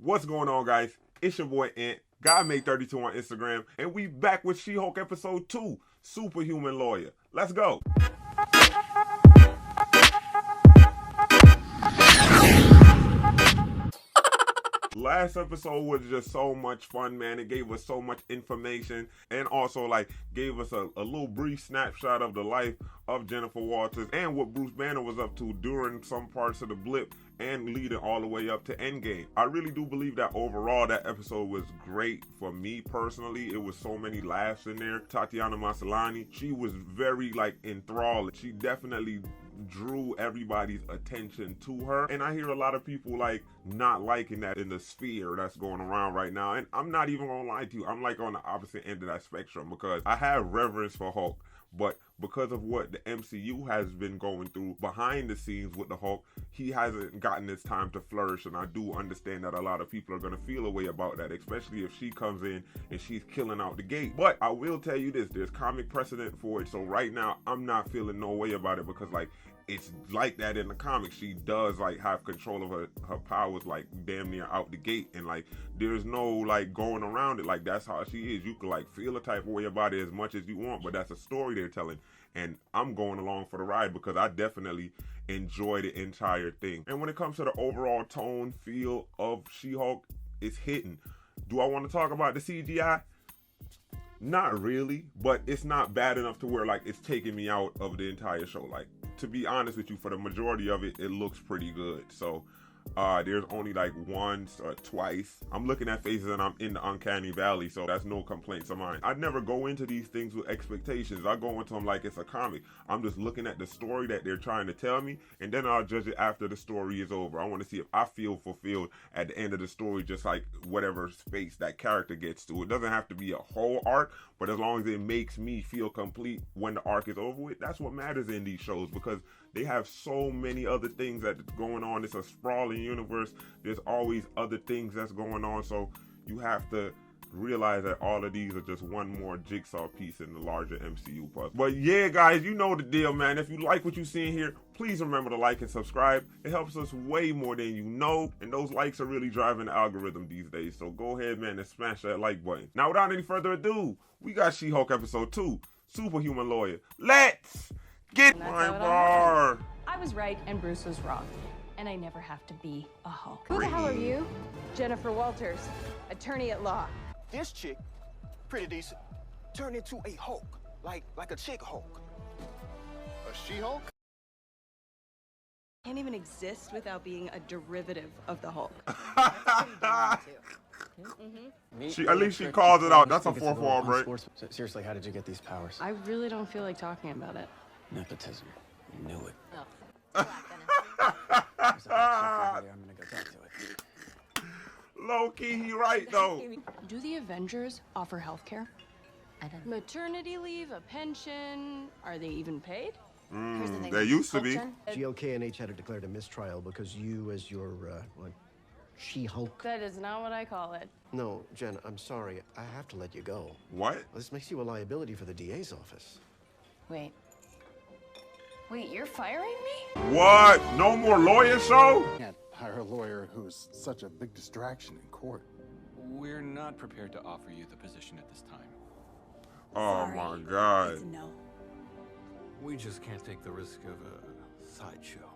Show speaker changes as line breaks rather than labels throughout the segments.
What's going on, guys? It's your boy Ant, GuyMade32 on Instagram, and we back with She-Hulk episode 2, Superhuman Lawyer. Let's go. Last episode was just so much fun, man. It gave us so much information and also like gave us a little brief snapshot of the life of Jennifer Walters and what Bruce Banner was up to during some parts of the blip and leading all the way up to Endgame. I really do believe that overall that episode was great for me personally. It was so many laughs in there. Tatiana Maslany, she was very like enthralled. She definitely drew everybody's attention to her, and I hear a lot of people like not liking that in the sphere that's going around right now, and I'm not even gonna lie to you, I'm like on the opposite end of that spectrum because I have reverence for Hulk, but because of what the MCU has been going through behind the scenes with the Hulk, he hasn't gotten his time to flourish, and I do understand that a lot of people are going to feel a way about that, especially if she comes in and she's killing out the gate. But I will tell you this, there's comic precedent for it, so right now I'm not feeling no way about it because like it's like that in the comics. She does like have control of her powers like damn near out the gate, and like there's no like going around it. Like that's how she is. You can like feel a type of way about it as much as you want, but that's a story they're telling, and I'm going along for the ride because I definitely enjoy the entire thing. And when it comes to the overall tone, feel of She-Hulk, it's hitting. Do I want to talk about the CGI? Not really, but it's not bad enough to where like it's taking me out of the entire show. Like, to be honest with you, for the majority of it, it looks pretty good. So there's only like once or twice I'm looking at faces and I'm in the uncanny valley, so that's no complaints of mine. I never go into these things with expectations. I go into them like it's a comic. I'm just looking at the story that they're trying to tell me, and then I'll judge it after the story is over. I want to see if I feel fulfilled at the end of the story, just like whatever space that character gets to. It doesn't have to be a whole arc, but as long as it makes me feel complete when the arc is over with, that's what matters in these shows, because they have so many other things that's going on. It's a sprawling universe. There's always other things that's going on. So you have to realize that all of these are just one more jigsaw piece in the larger MCU puzzle. But yeah, guys, you know the deal, man. If you like what you're seeing here, please remember to like and subscribe. It helps us way more than you know. And those likes are really driving the algorithm these days. So go ahead, man, and smash that like button. Now, without any further ado, we got She-Hulk episode 2, Superhuman Lawyer. Let's get my bar.
I was right and Bruce was wrong. And I never have to be a Hulk.
Who the hell are you? Jennifer Walters, attorney at law.
This chick, pretty decent, turned into a Hulk, like a chick Hulk. A She-Hulk?
Can't even exist without being a derivative of the Hulk.
At least she calls it out. That's a fourth wall break.
Seriously, how did you get these powers?
I really don't feel like talking about it.
Nepotism. You knew it.
Oh.
I'm gonna go talk to it.
Low key, he right though.
Do the Avengers offer health care?
I don't.
Maternity leave, a pension? Are they even paid?
They used to be.
GLK&H had to declare a mistrial because you, as your, She-Hulk.
That is not what I call it.
No, Jen, I'm sorry. I have to let you go.
What?
This makes you a liability for the DA's office.
Wait, you're firing me?
What? No more lawyer show?
Can't hire a lawyer who's such a big distraction in court.
We're not prepared to offer you the position at this time.
Oh my God.
No.
We just can't take the risk of a sideshow.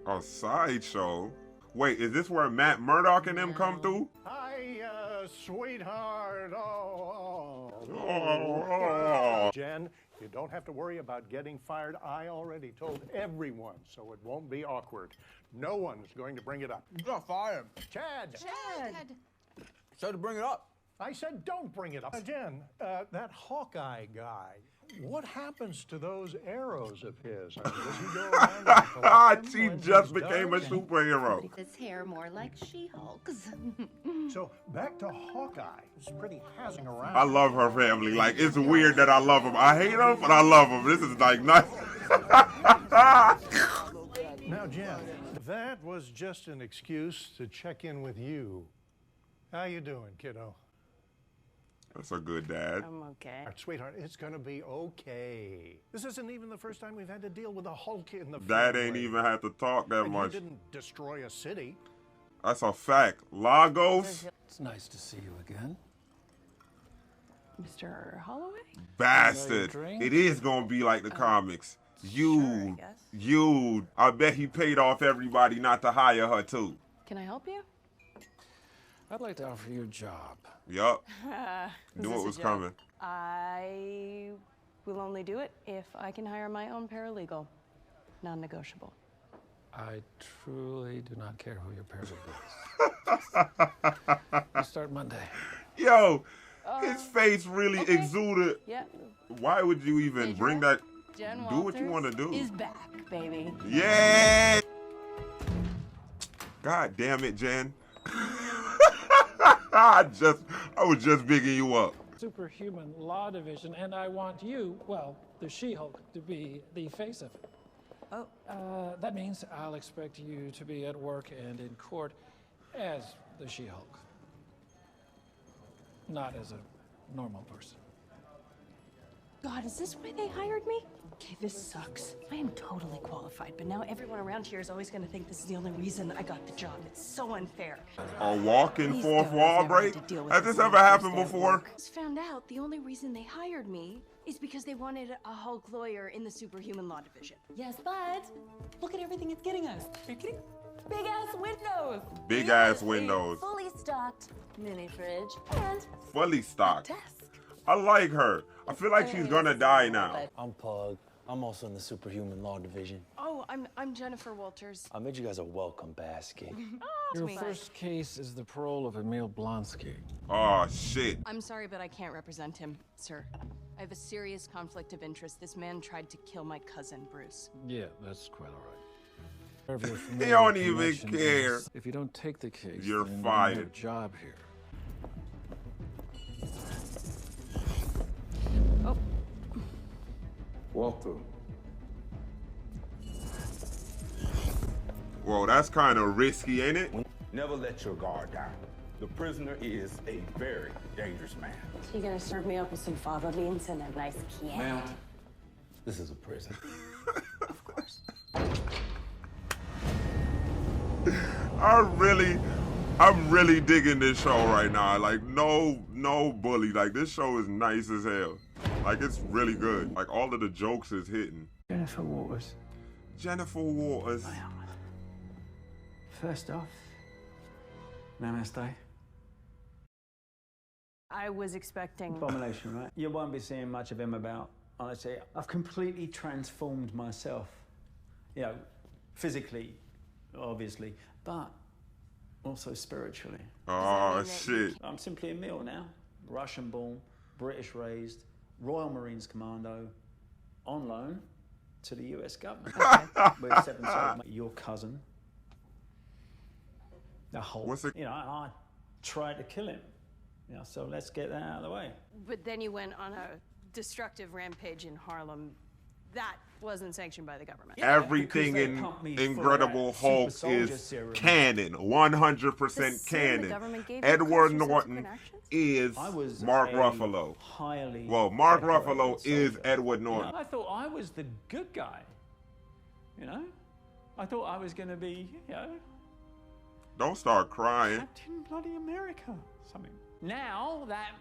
A sideshow? Wait, is this where Matt Murdock and them come through?
Hi, sweetheart. Jen, you don't have to worry about getting fired. I already told everyone, so it won't be awkward. No one's going to bring it up.
You got fired.
Chad!
So to bring it up.
I said don't bring it up. Jen, that Hawkeye guy, what happens to those arrows of his? I mean, does he go around and collect them
She
when
just
he's
became a
done?
superhero.
His hair more like She-Hulk's.
So back to Hawkeye. He's pretty hazing around.
I love her family. Like, it's weird that I love them. I hate them, but I love them. This is like nice.
Now, Jen, that was just an excuse to check in with you. How you doing, kiddo?
That's a good dad.
I'm okay.
Sweetheart, it's gonna be okay. This isn't even the first time we've had to deal with a Hulk in the
Dad
family.
ain't even had to talk that
And
much.
he didn't destroy a city.
That's a fact. Lagos,
It's nice to see you again.
Mr. Holloway?
bastard.
drink?
It is gonna be like the comics.
I guess.
I bet he paid off everybody not to hire her too.
Can I help you?
I'd like to offer you a job.
Yup.
Is
Knew
this
it
a
was
joke?
coming.
I will only do it if I can hire my own paralegal. Non-negotiable.
I truly do not care who your paralegal is. You start Monday.
Yo, his face really
okay.
exuded.
Yeah.
Why would you even bring that?
Jen
Do what you want to
Walters
do.
is back, baby.
Yeah. God damn it, Jen. I was just bigging you up.
Superhuman Law Division, and I want you, well, the She-Hulk, to be the face of it.
Oh.
That means I'll expect you to be at work and in court as the She-Hulk. Not as a normal person.
God, is this why they hired me? Okay, this sucks. I am totally qualified, but now everyone around here is always going to think this is the only reason I got the job. It's so unfair.
A walking
Please
fourth
God,
wall
I've never
break?
had to deal with
Has
this
this
on
ever
my
happened
first day at
before?
work. I just found out the only reason they hired me is because they wanted a Hulk lawyer in the Superhuman Law Division.
Yes, but look at everything it's getting us. Are you kidding? Big ass windows.
Big
Yes,
ass windows.
A fully stocked mini fridge and
Fully stocked.
desk.
I like her. I feel like she's gonna die now.
I'm Pug. I'm also in the Superhuman Law Division.
Oh, I'm Jennifer Walters.
I made you guys a welcome basket.
Your first case is the parole of EMIL BLONSKY.
Oh, shit.
I'm sorry, but I can't represent him, sir. I have a serious conflict of interest. This man tried to kill my cousin, Bruce.
Yeah, that's quite all right.
They don't even care.
If you don't take the case,
You're
then you
fired.
don't have a job here.
Oh.
Walter.
Whoa, that's kind of risky, ain't it?
Never let your guard down. The prisoner is a very dangerous man.
So you're gonna serve me up with some fava beans and a nice can?
Ma'am, this is a prison.
Of course.
I'm really digging this show right now. Like, no bully. Like, this show is nice as hell. Like, it's really good. Like, all of the jokes is hitting.
Jennifer Waters.
Jennifer Waters.
First off, namaste.
I was expecting...
Abomination, right? You won't be seeing much of him about. Honestly, I've completely transformed myself. You know, physically, obviously, but also spiritually.
Oh, shit.
I'm simply EMIL now. Russian-born, British-raised, Royal Marines Commando, on loan to the US government. With 7 soldiers. Your cousin. The Hulk.
What's it?
You know, I tried to kill him. You know, so let's get that out of the way.
But then you went on a destructive rampage in Harlem. That wasn't sanctioned by the government.
Everything in Incredible Hulk is canon, 100% canon. Edward Norton is Mark Ruffalo. Well, Mark Ruffalo is Edward Norton.
I thought I was the good guy. You know? I thought I was going to be, you know...
Don't start crying.
Captain Bloody America. Something. Now that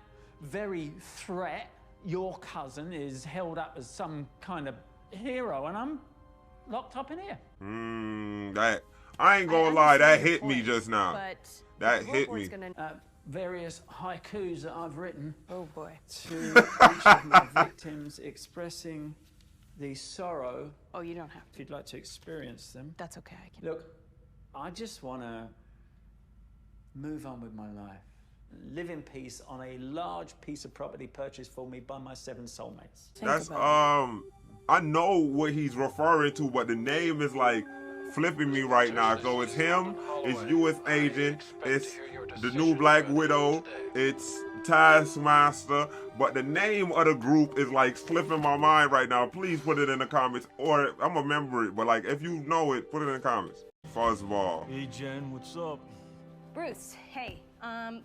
very threat, your cousin, is held up as some kind of hero, and I'm locked up in here.
That I ain't gonna lie, that hit me just now.
But
that hit me.
Various haikus that I've written.
Oh boy.
To each of my victims, expressing the sorrow.
Oh, you don't have to.
If you'd like to experience them.
That's okay. I can.
Look, I just want to move on with my life. Live in peace on a large piece of property purchased for me by my 7 soulmates.
That's I know what he's referring to, but the name is like flipping me right now. So it's him, it's U.S. Agent, it's the new Black Widow, it's Taskmaster, but the name of the group is like slipping my mind right now. Please put it in the comments, or I'm gonna remember it, but like if you know it, put it in the comments. Fuzzball.
Hey Jen, what's up?
Bruce, hey,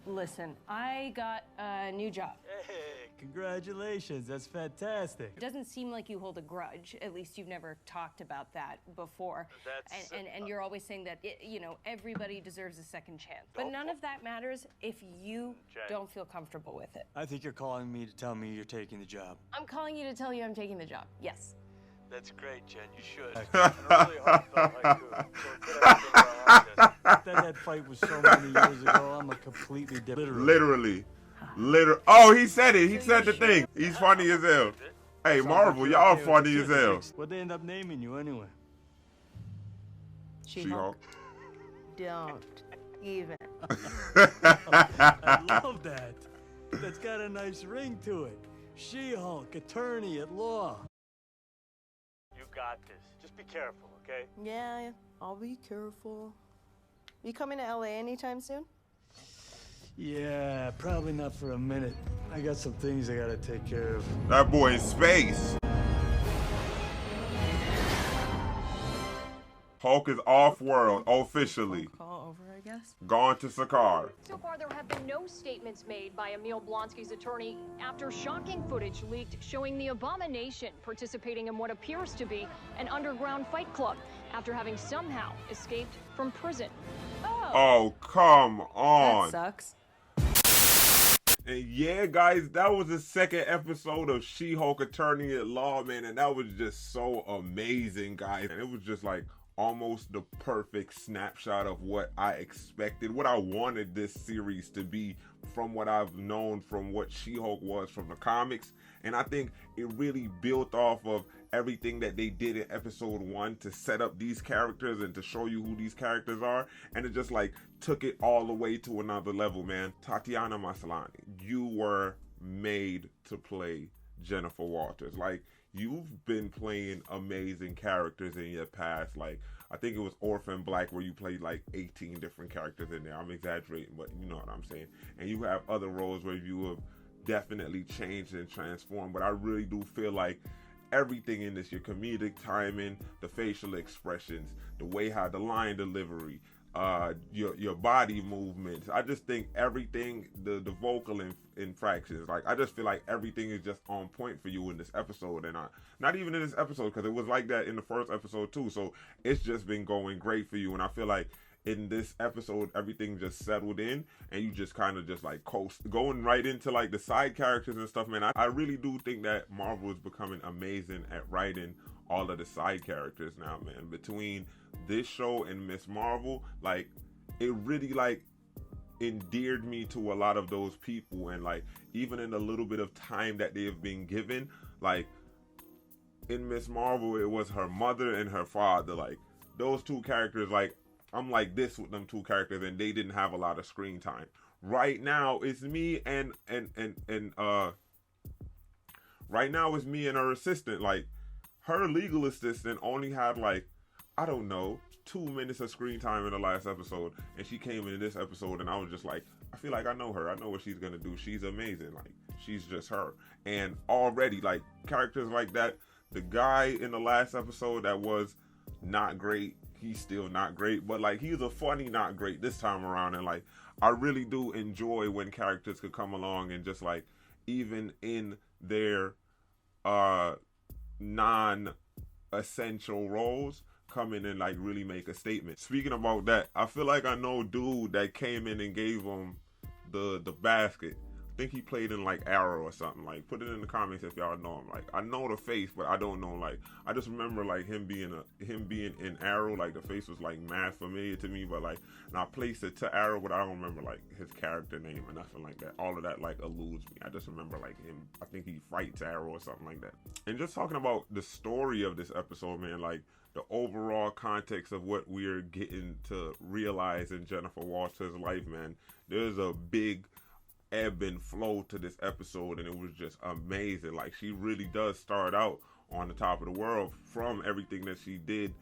listen, I got a new job.
Hey, congratulations. That's fantastic.
It doesn't seem like you hold a grudge. At least you've never talked about that before.
That's,
and you're always saying that, everybody deserves a second chance. But none of that matters if you don't feel comfortable with it.
I think you're calling me to tell me you're taking the job.
I'm calling you to tell you I'm taking the job. Yes.
That's great, Jen. You should. I really hope I could. So that fight was so many years ago. I'm a completely different.
Literally. Oh, he said it. He said the thing. He's funny as hell. Hey, Marvel, y'all funny as hell.
What'd they end up naming you anyway?
She-Hulk.
Don't even.
I love that. That's got a nice ring to it. She-Hulk, attorney at law. You got this. Just be careful, okay?
Yeah, I'll be careful. You coming to LA anytime soon?
Yeah, probably not for a minute. I got some things I gotta take care of.
That boy in space. Hulk is off-world, officially.
Call over, I guess.
Gone to Sakaar.
So far, there have been no statements made by EMIL Blonsky's attorney after shocking footage leaked showing the Abomination participating in what appears to be an underground fight club after having somehow escaped from prison.
Oh, come on.
That sucks.
And yeah, guys, that was the second episode of She-Hulk Attorney at Law, man, and that was just so amazing, guys. And it was just like almost the perfect snapshot of what I expected, what I wanted this series to be from what I've known from what She-Hulk was from the comics. And I think it really built off of everything that they did in episode 1 to set up these characters and to show you who these characters are. And it just like took it all the way to another level, man. Tatiana Maslany, you were made to play Jennifer Walters. Like, you've been playing amazing characters in your past. Like, I think it was Orphan Black where you played like 18 different characters in there. I'm exaggerating, but you know what I'm saying. And you have other roles where you have definitely changed and transformed. But I really do feel like everything in this, your comedic timing, the facial expressions, the way how the line delivery, your body movements. I just think everything, the vocal infractions, like I just feel like everything is just on point for you in this episode. And not even in this episode, because it was like that in the first episode too. So it's just been going great for you. And I feel like in this episode, everything just settled in and you just kind of just like coast, going right into like the side characters and stuff, man. I really do think that Marvel is becoming amazing at writing all of the side characters now, man. Between this show and Miss Marvel, like it really like endeared me to a lot of those people. And like even in the little bit of time that they have been given, like in Miss Marvel, it was her mother and her father. Like those two characters, like I'm like this with them two characters, and they didn't have a lot of screen time. Right now, it's me and right now it's me and her assistant. Like her legal assistant only had like, I don't know, 2 minutes of screen time in the last episode, and she came in this episode, and I was just like, I feel like I know her. I know what she's gonna do. She's amazing. Like she's just her. And already like characters like that, the guy in the last episode that was not great, he's still not great, but like he's a funny not great this time around. And like I really do enjoy when characters could come along and just like even in their non-essential roles come in and like really make a statement. Speaking about that, I feel like I know dude that came in and gave him the basket. I think he played in like Arrow or something. Like put it in the comments if y'all know him. Like I know the face, but I don't know. Like I just remember like him being in Arrow. Like the face was like mad familiar to me, but like and I placed it to Arrow, but I don't remember like his character name or nothing like that. All of that like eludes me. I just remember like him. I think he fights Arrow or something like that. And just talking about the story of this episode, man, like the overall context of what we're getting to realize in Jennifer Walters' life, man. There's a big ebb and flow to this episode, and it was just amazing. Like she really does start out on the top of the world from everything that she did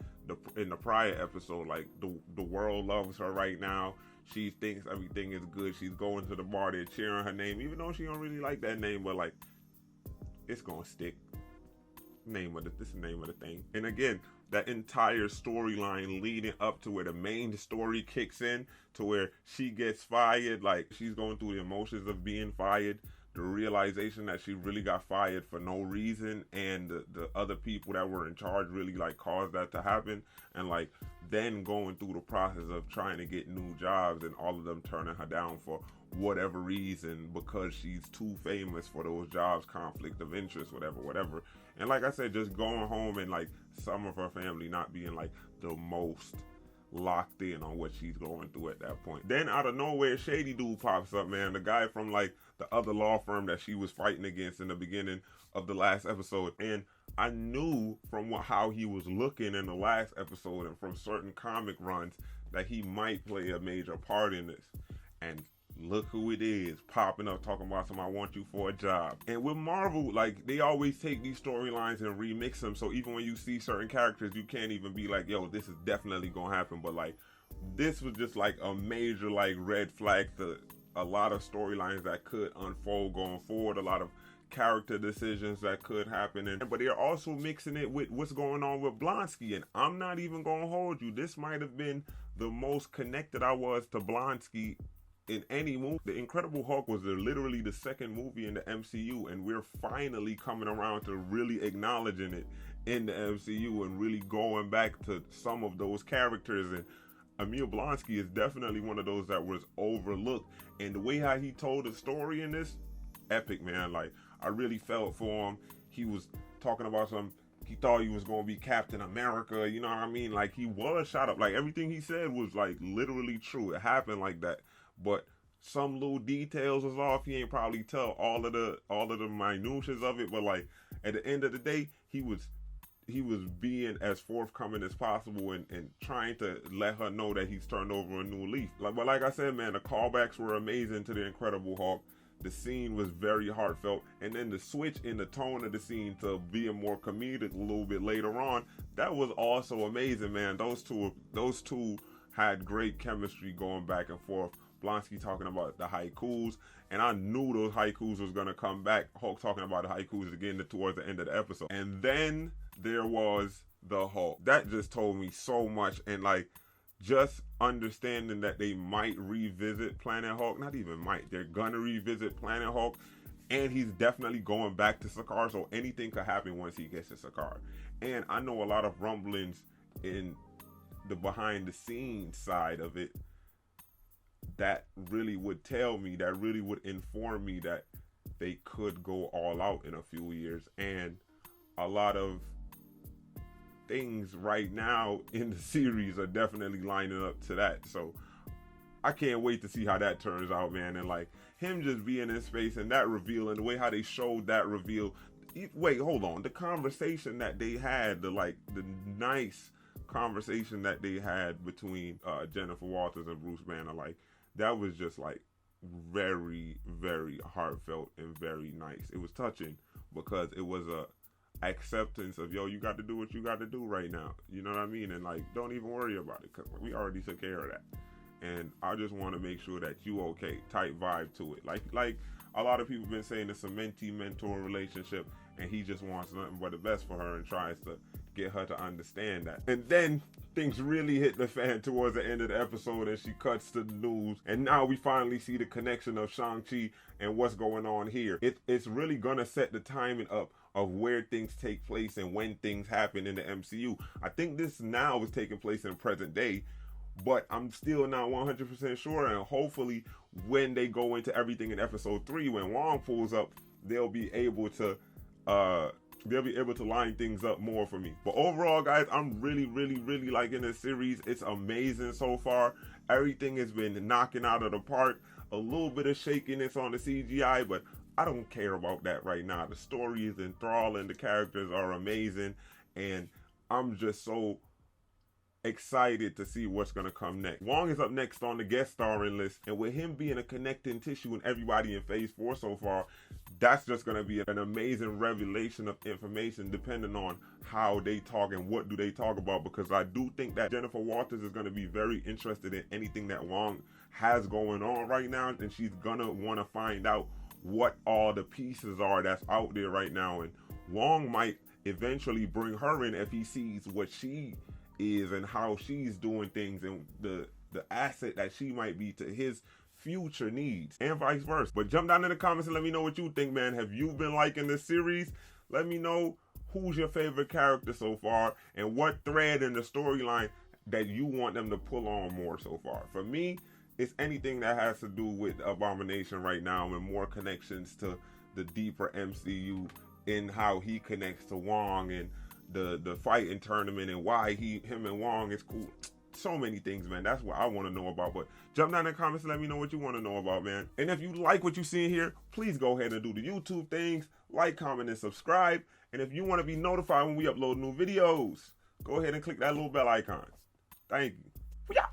in the prior episode. Like the world loves her right now. She thinks everything is good. She's going to the bar, they're cheering her name, even though she don't really like that name, but like it's gonna stick. This is the name of the thing. And again, that entire storyline leading up to where the main story kicks in, to where she gets fired, like she's going through the emotions of being fired, the realization that she really got fired for no reason, and the other people that were in charge really like caused that to happen, and like then going through the process of trying to get new jobs and all of them turning her down for whatever reason because she's too famous for those jobs, conflict of interest, whatever. And like I said, just going home and like some of her family not being like the most locked in on what she's going through at that point. Then out of nowhere, Shady Dude pops up, man. The guy from like the other law firm that she was fighting against in the beginning of the last episode. And I knew from how he was looking in the last episode and from certain comic runs that he might play a major part in this. And look who it is, popping up talking about I want you for a job. And with Marvel, like, they always take these storylines and remix them, so even when you see certain characters, you can't even be like, yo, this is definitely gonna happen. But like, this was just like a major like red flag to a lot of storylines that could unfold going forward, a lot of character decisions that could happen. But they're also mixing it with what's going on with Blonsky, and I'm not even gonna hold you, this might have been the most connected I was to Blonsky in any movie. The Incredible Hulk was literally the second movie in the MCU, and we're finally coming around to really acknowledging it in the MCU and really going back to some of those characters. And EMIL Blonsky is definitely one of those that was overlooked, and the way how he told the story in this, epic, man. Like, I really felt for him. He was talking about he thought he was going to be Captain America, you know what I mean? Like, he was shot up. Like, everything he said was like literally true. It happened like that. But some little details was off. He ain't probably tell all of the minutiae of it, but like at the end of the day, he was being as forthcoming as possible and trying to let her know that he's turned over a new leaf. But like I said, man, the callbacks were amazing to the Incredible Hulk. The scene was very heartfelt, and then the switch in the tone of the scene to being more comedic a little bit later on, that was also amazing, man. Those two had great chemistry going back and forth. Blonsky talking about the haikus, and I knew those haikus was gonna come back. Hulk talking about the haikus again towards the end of the episode. And then there was the Hulk. That just told me so much, and like just understanding that they might revisit Planet Hulk, not even might, they're gonna revisit Planet Hulk, and he's definitely going back to Sakaar, so anything could happen once he gets to Sakaar. And I know a lot of rumblings in the behind the scenes side of it that really would tell me, that really would inform me that they could go all out in a few years. And a lot of things right now in the series are definitely lining up to that. So I can't wait to see how that turns out, man. And like him just being in space and that reveal and the way how they showed that reveal. Wait, hold on. The conversation that they had, the nice conversation that they had between Jennifer Walters and Bruce Banner, like, that was just like very, very heartfelt and very nice. It was touching because it was a acceptance of, yo, you got to do what you got to do right now. You know what I mean? And like, don't even worry about it because we already took care of that. And I just want to make sure that you okay, type vibe to it. Like a lot of people been saying it's a mentee-mentor relationship, and he just wants nothing but the best for her and tries to get her to understand that. And then things really hit the fan towards the end of the episode, and she cuts to the news, and now we finally see the connection of Shang-Chi and what's going on here. It's really gonna set the timing up of where things take place and when things happen in the MCU. I think this now is taking place in present day, but I'm still not 100% sure, and hopefully when they go into everything in episode 3, when Wong pulls up, they'll be able to line things up more for me. But overall, guys, I'm really, really, really liking this series. It's amazing so far. Everything has been knocking out of the park. A little bit of shakiness on the CGI, but I don't care about that right now. The story is enthralling. The characters are amazing. And I'm just so excited to see what's going to come next. Wong is up next on the guest starring list, and with him being a connecting tissue and everybody in phase 4 so far, that's just going to be an amazing revelation of information depending on how they talk and what do they talk about, because I do think that Jennifer Walters is going to be very interested in anything that Wong has going on right now, and she's going to want to find out what all the pieces are that's out there right now, and Wong might eventually bring her in if he sees what she is and how she's doing things and the asset that she might be to his future needs, and vice versa. But jump down in the comments and let me know what you think, man. Have you been liking this series? Let me know who's your favorite character so far, and what thread in the storyline that you want them to pull on more so far. For me, it's anything that has to do with Abomination right now, and more connections to the deeper MCU in how he connects to Wong, and the fighting tournament, and why him and Wong is cool. So many things, man. That's what I want to know about. But jump down in the comments and let me know what you want to know about, man. And if you like what you see here, please go ahead and do the YouTube things. Like, comment, and subscribe. And if you want to be notified when we upload new videos, go ahead and click that little bell icon. Thank you. Yeah.